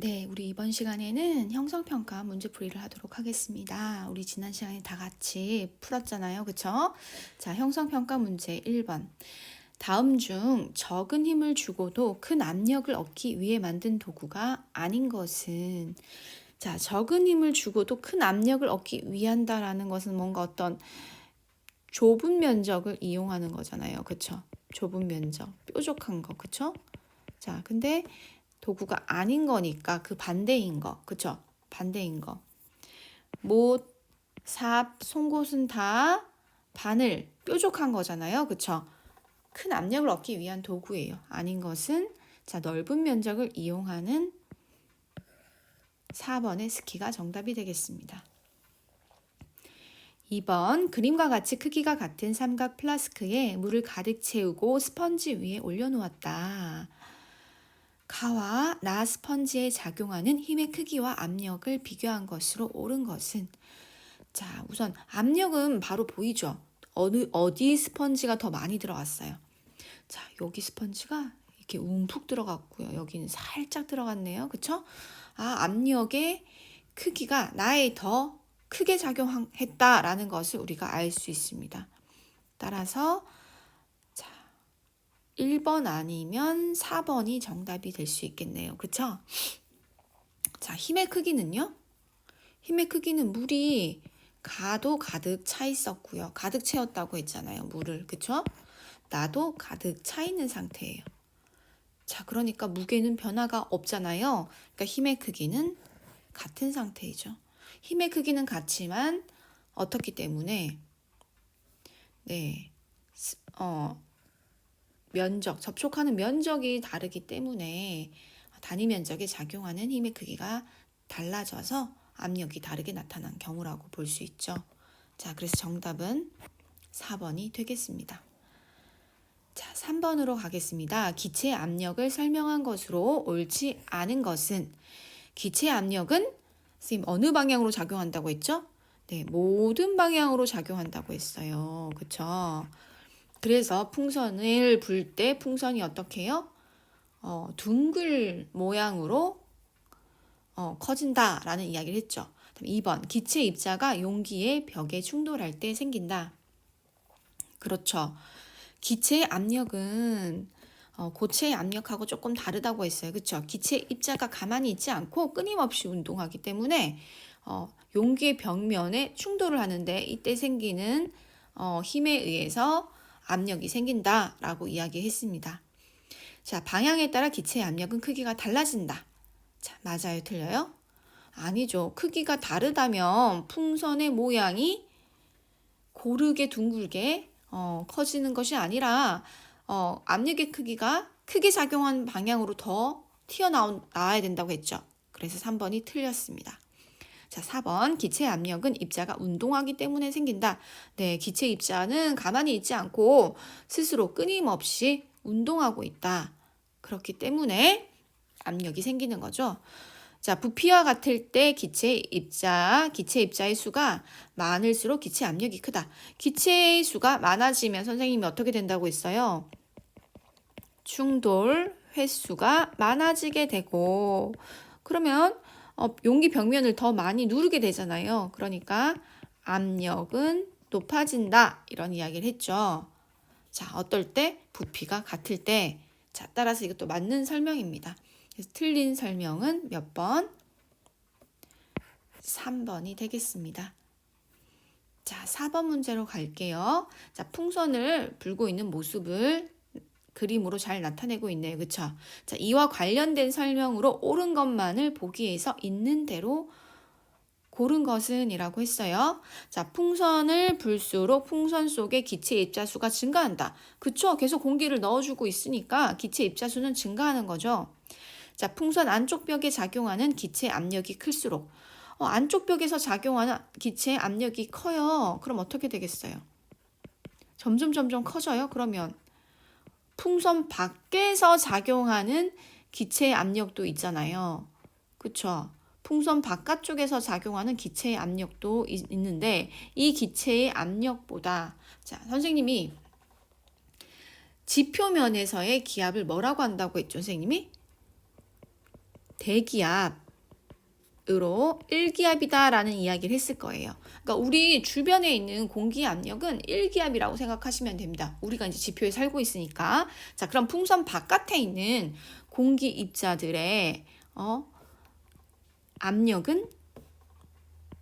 네, 우리 이번 시간에는 형성평가 문제풀이를 하도록 하겠습니다. 우리 지난 시간에 다 같이 풀었잖아요. 그쵸? 자, 형성평가 문제 1번. 다음 중 적은 힘을 주고도 큰 압력을 얻기 위해 만든 도구가 아닌 것은, 자, 적은 힘을 주고도 큰 압력을 얻기 위한다라는 것은 뭔가 어떤 좁은 면적을 이용하는 거잖아요. 그쵸? 좁은 면적, 뾰족한 거, 그쵸? 자, 근데 도구가 아닌 거니까 그 반대인 거, 그쵸? 반대인 거. 못, 삽, 송곳은 다 바늘, 뾰족한 거잖아요. 그쵸? 큰 압력을 얻기 위한 도구예요. 아닌 것은 자, 넓은 면적을 이용하는 4번의 스키가 정답이 되겠습니다. 2번 그림과 같이 크기가 같은 삼각 플라스크에 물을 가득 채우고 스펀지 위에 올려놓았다. 가와 나 스펀지에 작용하는 힘의 크기와 압력을 비교한 것으로 옳은 것은, 자, 우선 압력은 바로 보이죠. 어디 스펀지가 더 많이 들어갔어요. 자, 여기 스펀지가 이렇게 움푹 들어갔고요. 여기는 살짝 들어갔네요. 그쵸? 아, 압력의 크기가 나에 더 크게 작용했다라는 것을 우리가 알 수 있습니다. 따라서 1번 아니면 4번이 정답이 될 수 있겠네요. 그쵸? 자, 힘의 크기는요? 힘의 크기는 물이 가도 가득 차 있었고요. 가득 채웠다고 했잖아요. 물을. 그쵸? 나도 가득 차 있는 상태예요. 자, 그러니까 무게는 변화가 없잖아요. 그러니까 힘의 크기는 같은 상태이죠. 힘의 크기는 같지만 어떻기 때문에 네, 접촉하는 면적이 다르기 때문에 단위 면적에 작용하는 힘의 크기가 달라져서 압력이 다르게 나타난 경우라고 볼 수 있죠. 자, 그래서 정답은 4번이 되겠습니다. 자, 3번으로 가겠습니다. 기체의 압력을 설명한 것으로 옳지 않은 것은, 기체의 압력은 선생님 어느 방향으로 작용한다고 했죠? 네, 모든 방향으로 작용한다고 했어요. 그쵸? 그래서 풍선을 불 때 풍선이 어떻게 해요? 둥글 모양으로 커진다라는 이야기를 했죠. 2번, 기체 입자가 용기의 벽에 충돌할 때 생긴다. 그렇죠. 기체의 압력은 고체의 압력하고 조금 다르다고 했어요. 그렇죠? 기체 입자가 가만히 있지 않고 끊임없이 운동하기 때문에 용기의 벽면에 충돌을 하는데 이때 생기는 힘에 의해서 압력이 생긴다라고 이야기했습니다. 자, 방향에 따라 기체의 압력은 크기가 달라진다. 자, 맞아요, 틀려요? 아니죠. 크기가 다르다면 풍선의 모양이 고르게 둥글게 커지는 것이 아니라 압력의 크기가 크게 작용한 방향으로 더 튀어나와야 된다고 했죠. 그래서 3번이 틀렸습니다. 자, 4번 기체 압력은 입자가 운동하기 때문에 생긴다. 네, 기체 입자는 가만히 있지 않고 스스로 끊임없이 운동하고 있다. 그렇기 때문에 압력이 생기는 거죠. 자, 부피와 같을 때 기체 입자의 수가 많을수록 기체 압력이 크다. 기체의 수가 많아지면 선생님이 어떻게 된다고 했어요? 충돌 횟수가 많아지게 되고, 그러면 용기 벽면을 더 많이 누르게 되잖아요. 그러니까 압력은 높아진다. 이런 이야기를 했죠. 자, 어떨 때? 부피가 같을 때. 자, 따라서 이것도 맞는 설명입니다. 그래서 틀린 설명은 몇 번? 3번이 되겠습니다. 자, 4번 문제로 갈게요. 자, 풍선을 불고 있는 모습을 그림으로 잘 나타내고 있네요. 그쵸? 자, 이와 관련된 설명으로 옳은 것만을 보기에서 있는 대로 고른 것은 이라고 했어요. 자, 풍선을 불수록 풍선 속에 기체 입자수가 증가한다. 그쵸? 계속 공기를 넣어주고 있으니까 기체 입자수는 증가하는 거죠. 자, 풍선 안쪽 벽에 작용하는 기체 압력이 클수록 안쪽 벽에서 작용하는 기체의 압력이 커요. 그럼 어떻게 되겠어요? 점점 커져요. 그러면 풍선 밖에서 작용하는 기체의 압력도 있잖아요. 그쵸? 풍선 바깥쪽에서 작용하는 기체의 압력도 있는데 이 기체의 압력보다, 자, 선생님이 지표면에서의 기압을 뭐라고 한다고 했죠, 선생님이? 대기압으로 1기압이다라는 이야기를 했을 거예요. 그러니까 우리 주변에 있는 공기 압력은 1기압이라고 생각하시면 됩니다. 우리가 이제 지표에 살고 있으니까. 자, 그럼 풍선 바깥에 있는 공기 입자들의 압력은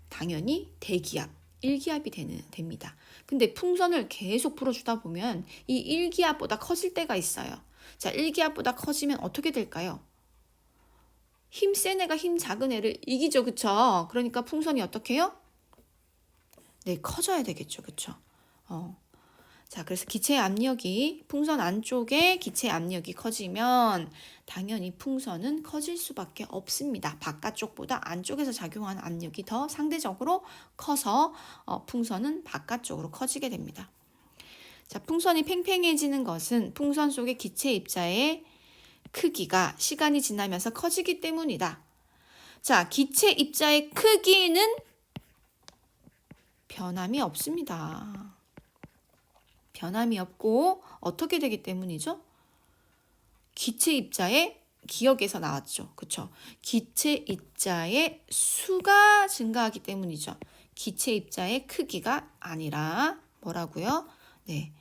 당연히 대기압, 1기압이 됩니다. 근데 풍선을 계속 불어주다 보면 이 1기압보다 커질 때가 있어요. 자, 1기압보다 커지면 어떻게 될까요? 힘 센 애가 힘 작은 애를 이기죠, 그쵸? 그러니까 풍선이 어떻게 해요? 네, 커져야 되겠죠, 그쵸? 자, 그래서 기체 압력이 풍선 안쪽에 기체 압력이 커지면 당연히 풍선은 커질 수밖에 없습니다. 바깥쪽보다 안쪽에서 작용하는 압력이 더 상대적으로 커서 풍선은 바깥쪽으로 커지게 됩니다. 자, 풍선이 팽팽해지는 것은 풍선 속의 기체 입자의 크기가 시간이 지나면서 커지기 때문이다. 자, 기체 입자의 크기는 변함이 없습니다. 변함이 없고 어떻게 되기 때문이죠? 기체 입자의 기억에서 나왔죠. 그쵸? 기체 입자의 수가 증가하기 때문이죠. 기체 입자의 크기가 아니라 뭐라고요? 네,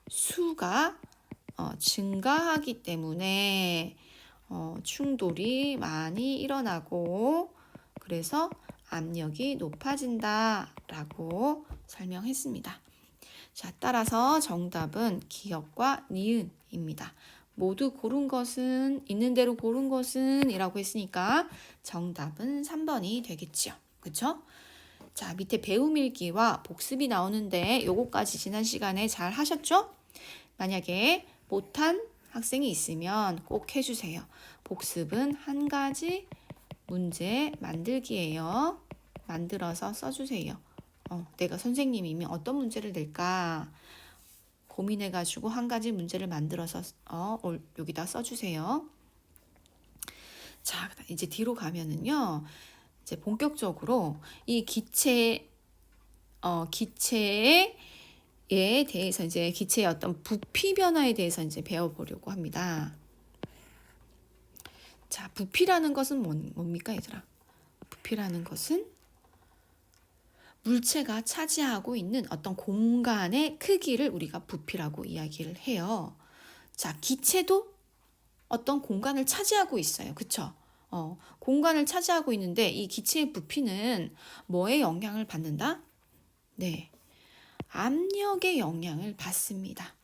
수가 증가하기 때문에 충돌이 많이 일어나고 그래서 압력이 높아진다라고 설명했습니다. 자, 따라서 정답은 기역과 니은입니다. 모두 고른 것은 있는 대로 고른 것은 이라고 했으니까 정답은 3번이 되겠죠. 그쵸? 자, 밑에 배움일기와 복습이 나오는데 요거까지 지난 시간에 잘 하셨죠? 만약에 못한 학생이 있으면 꼭 해주세요. 복습은 한 가지 문제 만들기예요. 만들어서 써주세요. 내가 선생님이면 어떤 문제를 낼까 고민해가지고 한 가지 문제를 만들어서 여기다 써주세요. 자, 이제 뒤로 가면은요. 이제 본격적으로 이 기체에 대해서 이제 기체의 어떤 부피 변화에 대해서 이제 배워보려고 합니다. 자, 부피라는 것은 뭡니까, 얘들아? 부피라는 것은 물체가 차지하고 있는 어떤 공간의 크기를 우리가 부피라고 이야기를 해요. 자, 기체도 어떤 공간을 차지하고 있어요. 그쵸? 공간을 차지하고 있는데 이 기체의 부피는 뭐에 영향을 받는다? 네, 압력의 영향을 받습니다.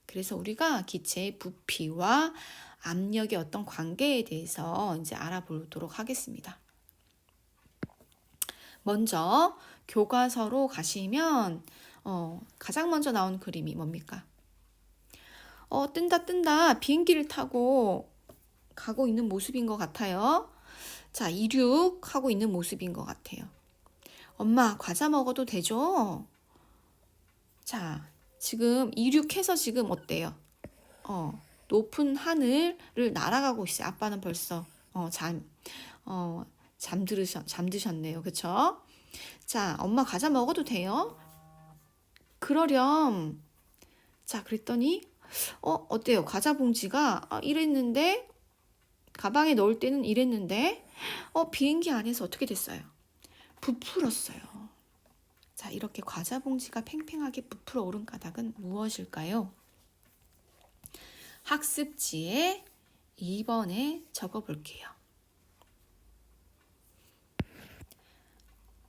그래서 우리가 기체의 부피와 압력의 어떤 관계에 대해서 이제 알아보도록 하겠습니다. 먼저 교과서로 가시면 가장 먼저 나온 그림이 뭡니까? 뜬다 비행기를 타고 가고 있는 모습인 것 같아요. 자, 이륙하고 있는 모습인 것 같아요. 엄마, 과자 먹어도 되죠? 자, 지금 이륙해서 지금 어때요? 높은 하늘을 날아가고 있어요. 아빠는 벌써 잠드셨네요. 그쵸? 자, 엄마 과자 먹어도 돼요? 그러렴. 자, 그랬더니 어때요? 과자 봉지가 이랬는데 가방에 넣을 때는 이랬는데 비행기 안에서 어떻게 됐어요? 부풀었어요. 자, 이렇게 과자 봉지가 팽팽하게 부풀어 오른 까닭은 무엇일까요? 학습지에 2번에 적어볼게요.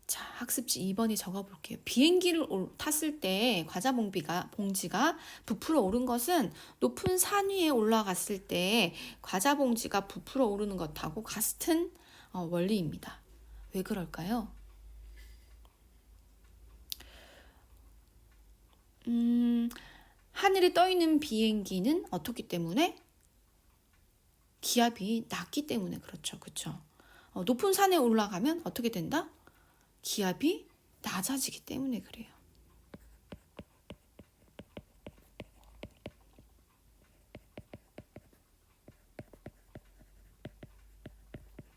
자, 학습지 2번에 적어볼게요. 비행기를 탔을 때 과자 봉지가 부풀어 오른 것은 높은 산 위에 올라갔을 때 과자 봉지가 부풀어 오르는 것하고 같은 원리입니다. 왜 그럴까요? 하늘에 떠 있는 비행기는 어떻기 때문에? 기압이 낮기 때문에 그렇죠. 그렇죠? 높은 산에 올라가면 어떻게 된다? 기압이 낮아지기 때문에 그래요.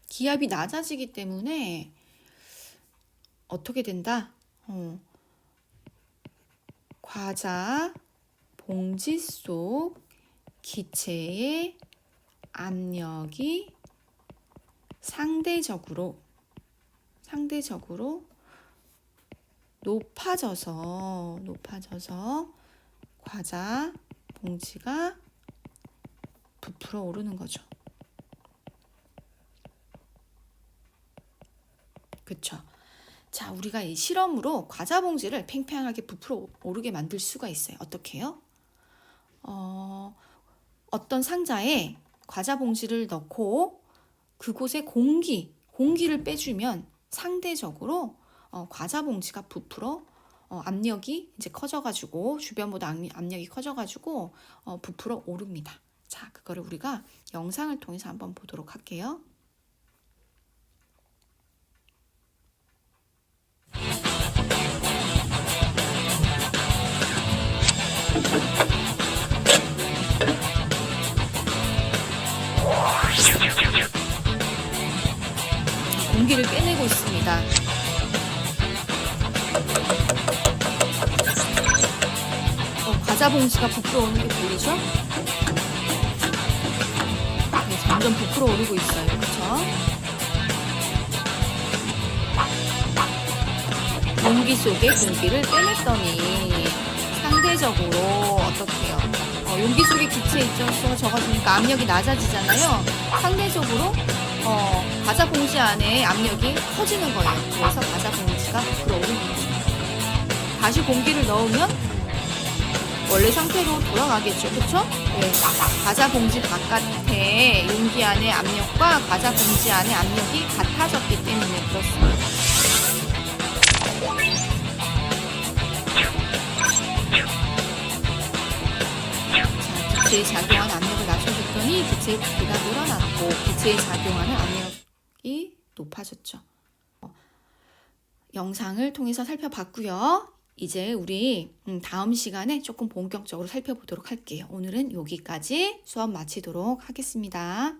기압이 낮아지기 때문에 어떻게 된다? 과자 봉지 속 기체의 압력이 상대적으로 높아져서 과자 봉지가 부풀어 오르는 거죠. 그쵸? 자, 우리가 이 실험으로 과자 봉지를 팽팽하게 부풀어 오르게 만들 수가 있어요. 어떻게 해요? 어떤 상자에 과자 봉지를 넣고 그곳에 공기를 빼주면 상대적으로 과자 봉지가 부풀어 압력이 이제 커져가지고 주변보다 압력이 커져가지고 부풀어 오릅니다. 자, 그거를 우리가 영상을 통해서 한번 보도록 할게요. 공기를 빼내고 있습니다. 과자 봉지가 부풀어 오는 게 보이죠? 네, 점점 부풀어 오르고 있어요. 그쵸? 용기 속에 공기를 빼냈더니 상대적으로 어떻게 해요? 용기 속에 기체 입자수가 적어지니까 압력이 낮아지잖아요. 상대적으로 과자 봉지 안에 압력이 커지는 거예요. 그래서 과자 봉지가 부풀어 오르는 거죠. 다시 공기를 넣으면 원래 상태로 돌아가겠죠. 그쵸? 네. 과자 봉지 바깥에 용기 안의 압력과 과자 봉지 안의 압력이 같아졌기 때문에 그렇습니다. 자, 기체에 작용하는 압력을 낮춰줬더니 기체의 부피가 늘어났고 기체에 작용하는 압력이 높아졌죠. 영상을 통해서 살펴봤고요. 이제 우리 다음 시간에 조금 본격적으로 살펴보도록 할게요. 오늘은 여기까지 수업 마치도록 하겠습니다.